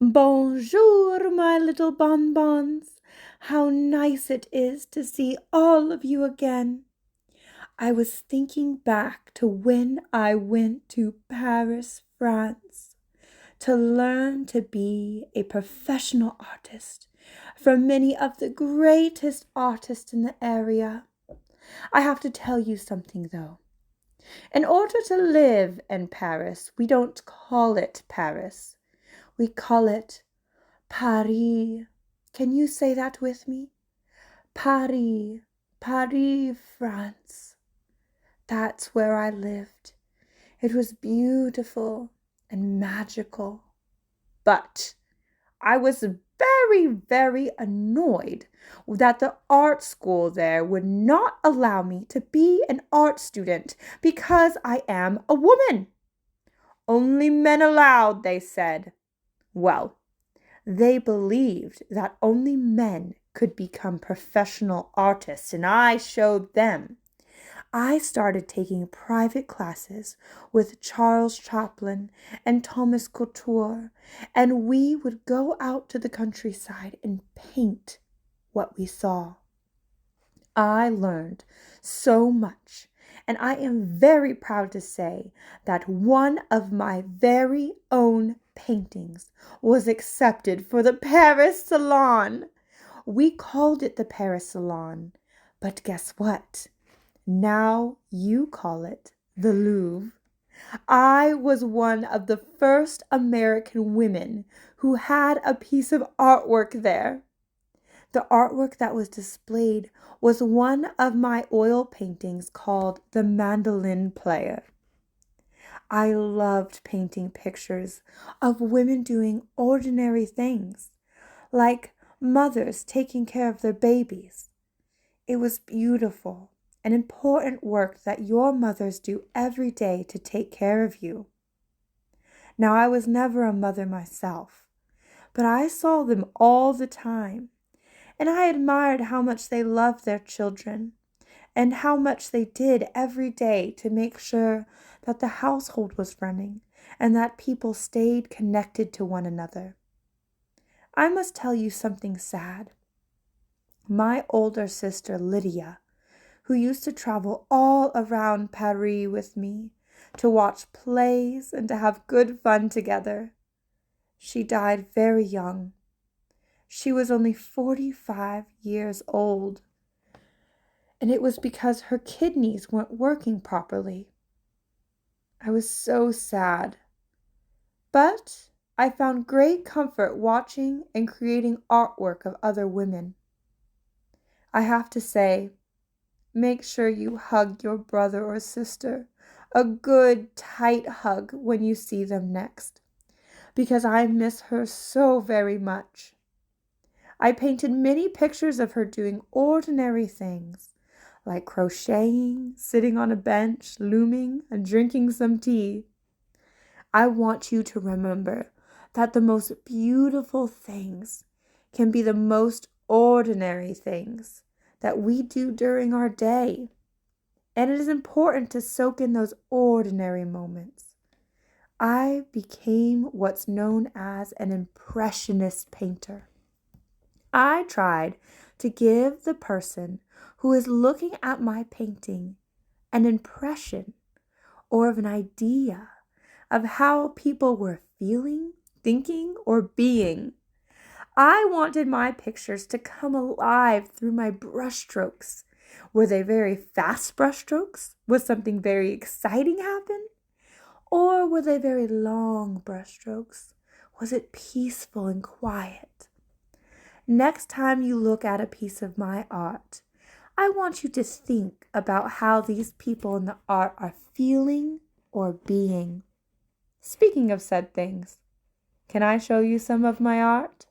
Bonjour, my little bonbons. How nice it is to see all of you again. I was thinking back to when I went to Paris, France, to learn to be a professional artist from many of the greatest artists in the area. I have to tell you something, though. In order to live in Paris, we don't call it Paris. We call it Paris. Can you say that with me? Paris, Paris, France. That's where I lived. It was beautiful and magical. But I was very, very annoyed that the art school there would not allow me to be an art student because I am a woman. Only men allowed, they said. Well, they believed that only men could become professional artists, and I showed them. I started taking private classes with Charles Chaplin and Thomas Couture, and we would go out to the countryside and paint what we saw. I learned so much, and I am very proud to say that one of my very own paintings was accepted for the Paris Salon. We called it the Paris Salon, but guess what? Now you call it the Louvre. I was one of the first American women who had a piece of artwork there. The artwork that was displayed was one of my oil paintings called The Mandolin Player. I loved painting pictures of women doing ordinary things, like mothers taking care of their babies. It was beautiful and important work that your mothers do every day to take care of you. Now, I was never a mother myself, but I saw them all the time. And I admired how much they loved their children and how much they did every day to make sure that the household was running and that people stayed connected to one another. I must tell you something sad. My older sister Lydia, who used to travel all around Paris with me to watch plays and to have good fun together, she died very young. She was only 45 years old, and it was because her kidneys weren't working properly. I was so sad, but I found great comfort watching and creating artwork of other women. I have to say, make sure you hug your brother or sister, a good tight hug when you see them next, because I miss her so very much. I painted many pictures of her doing ordinary things, like crocheting, sitting on a bench, looming, and drinking some tea. I want you to remember that the most beautiful things can be the most ordinary things that we do during our day. And it is important to soak in those ordinary moments. I became what's known as an impressionist painter. I tried to give the person who is looking at my painting an impression or of an idea of how people were feeling, thinking, or being. I wanted my pictures to come alive through my brushstrokes. Were they very fast brushstrokes? Was something very exciting happen? Or were they very long brushstrokes? Was it peaceful and quiet? Next time you look at a piece of my art, I want you to think about how these people in the art are feeling or being. Speaking of said things, can I show you some of my art?